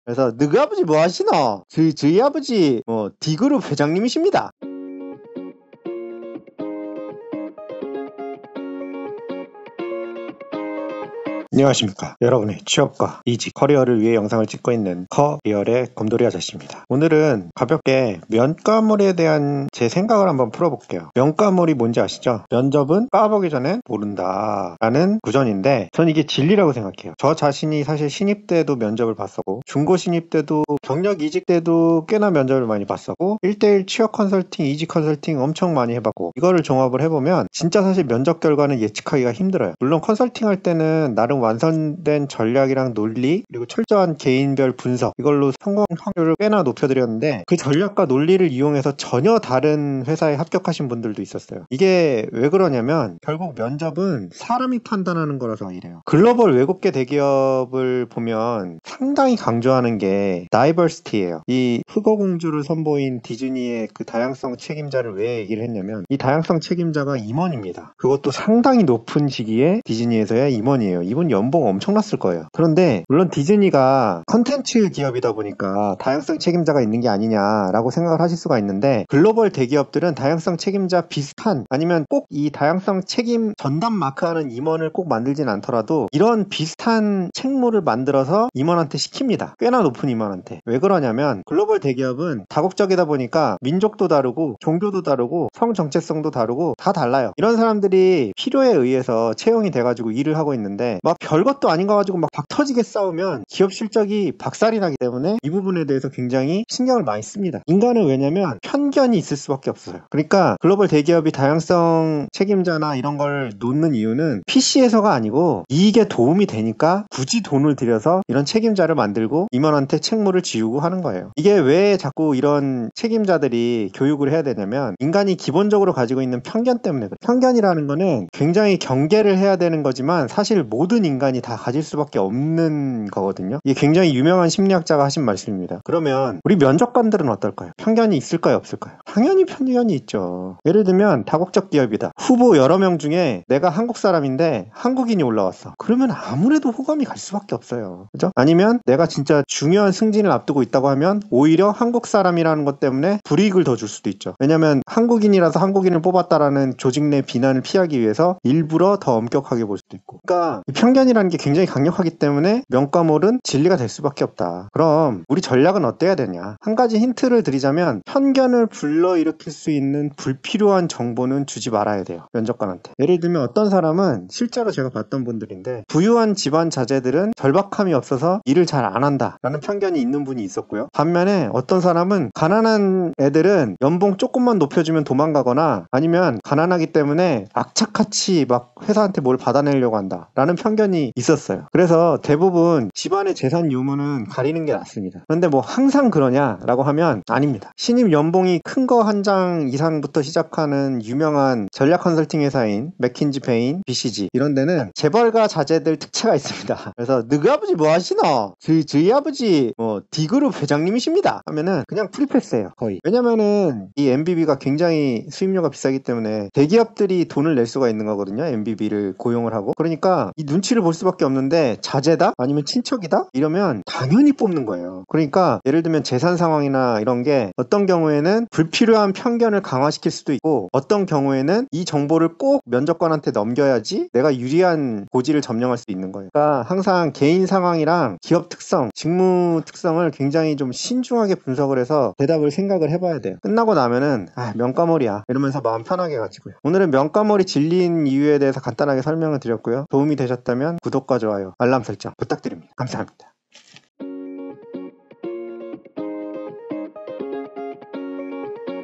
그래서 너희 아버지 뭐 하시노? 저희 아버지 D그룹 회장님이십니다. 안녕하십니까. 여러분의 취업과 이직, 커리어를 위해 영상을 찍고 있는 커리얼의 곰돌이 아저씨입니다. 오늘은 가볍게 면과몰에 대한 제 생각을 한번 풀어볼게요. 면과몰이 뭔지 아시죠? 면접은 까보기 전에 모른다 라는 구전인데 전 이게 진리라고 생각해요. 저 자신이 사실 신입 때도 면접을 봤었고 중고 신입 때도 경력 이직 때도 꽤나 면접을 많이 봤었고 1대1 취업 컨설팅, 이직 컨설팅 엄청 많이 해봤고 이거를 종합을 해보면 진짜 사실 면접 결과는 예측하기가 힘들어요. 물론 컨설팅 할 때는 나름 완성된 전략이랑 논리 그리고 철저한 개인별 분석 이걸로 성공 확률을 꽤나 높여드렸는데 그 전략과 논리를 이용해서 전혀 다른 회사에 합격하신 분들도 있었어요. 이게 왜 그러냐면 결국 면접은 사람이 판단하는 거라서 이래요. 글로벌 외국계 대기업을 보면 상당히 강조하는 게 다이버시티예요. 이 흑어공주를 선보인 디즈니의 그 다양성 책임자를 왜 얘기를 했냐면 이 다양성 책임자가 임원입니다. 그것도 상당히 높은 직위의 디즈니에서의 임원이에요. 이분 연봉 엄청났을 거예요. 그런데 물론 디즈니가 컨텐츠 기업이다 보니까 다양성 책임자가 있는 게 아니냐라고 생각을 하실 수가 있는데 글로벌 대기업들은 다양성 책임자 비슷한 아니면 꼭 이 다양성 책임 전담 마크하는 임원을 꼭 만들진 않더라도 이런 비슷한 책무를 만들어서 임원한테 시킵니다. 꽤나 높은 임원한테. 왜 그러냐면 글로벌 대기업은 다국적이다 보니까 민족도 다르고 종교도 다르고 성 정체성도 다르고 다 달라요. 이런 사람들이 필요에 의해서 채용이 돼가지고 일을 하고 있는데 막 별것도 아닌 거 가지고 막 박터지게 싸우면 기업 실적이 박살이 나기 때문에 이 부분에 대해서 굉장히 신경을 많이 씁니다. 인간은 왜냐면 편견이 있을 수밖에 없어요. 그러니까 글로벌 대기업이 다양성 책임자나 이런 걸 놓는 이유는 PC에서가 아니고 이익에 도움이 되니까 굳이 돈을 들여서 이런 책임자를 만들고 임원한테 책무를 지우고 하는 거예요. 이게 왜 자꾸 이런 책임자들이 교육을 해야 되냐면 인간이 기본적으로 가지고 있는 편견 때문에 그래요. 편견이라는 거는 굉장히 경계를 해야 되는 거지만 사실 모든 인간이 다 가질 수밖에 없는 거거든요. 이게 굉장히 유명한 심리학자가 하신 말씀입니다. 그러면 우리 면접관들은 어떨까요? 편견이 있을까요? 없을까요? 당연히 편견이 있죠. 예를 들면 다국적 기업이다. 후보 여러 명 중에 내가 한국 사람인데 한국인이 올라왔어. 그러면 아무래도 호감이 갈 수밖에 없어요. 그죠? 아니면 내가 진짜 중요한 승진을 앞두고 있다고 하면 오히려 한국 사람이라는 것 때문에 불이익을 더 줄 수도 있죠. 왜냐면 한국인이라서 한국인을 뽑았다라는 조직 내 비난을 피하기 위해서 일부러 더 엄격하게 볼 수도 있고. 그러니까 편견이라는 게 굉장히 강력하기 때문에 면과몰은 진리가 될 수밖에 없다. 그럼 우리 전략은 어때야 되냐? 한 가지 힌트를 드리자면 편견을 불러일으킬 수 있는 불필요한 정보는 주지 말아야 돼요. 면접관한테. 예를 들면 어떤 사람은 실제로 제가 봤던 분들인데 부유한 집안 자제들은 절박함이 없어서 일을 잘 안 한다 라는 편견이 있는 분이 있었고요. 반면에 어떤 사람은 가난한 애들은 연봉 조금만 높여주면 도망가거나 아니면 가난하기 때문에 악착같이 막 회사한테 뭘 받아내려고 한다 라는 편견이 있었어요. 그래서 대부분 집안의 재산 유무는 가리는 게 낫습니다. 그런데 뭐 항상 그러냐라고 하면 아닙니다. 신입 연봉이 큰 거 한 장 이상부터 시작하는 유명한 전략 컨설팅 회사인 맥킨지, 베인, BCG 이런 데는 재벌가 자제들 특채가 있습니다. 그래서 너희 아버지 뭐 하시노? 저희 아버지 D그룹 회장님이십니다 하면은 그냥 프리패스예요. 거의. 왜냐면은 이 MBB가 굉장히 수임료가 비싸기 때문에 대기업들이 돈을 낼 수가 있는 거거든요. MBB를 고용을 하고. 그러니까 이 눈치를 볼 수밖에 없는데 자제다? 아니면 친척이다? 이러면 당연히 뽑는 거예요. 그러니까 예를 들면 재산 상황이나 이런 게 어떤 경우에는 불필요한 편견을 강화시킬 수도 있고 어떤 경우에는 이 정보를 꼭 면접관한테 넘겨야지 내가 유리한 고지를 점령할 수 있는 거예요. 그러니까 항상 개인 상황이랑 기업 특성, 직무 특성을 굉장히 좀 신중하게 분석을 해서 대답을 생각을 해봐야 돼요. 끝나고 나면은 면과몰이야 이러면서 마음 편하게 가지고요. 오늘은 면과몰이 진리인 이유에 대해서 간단하게 설명을 드렸고요. 도움이 되셨다면 구독과 좋아요, 알람 설정 부탁드립니다. 감사합니다.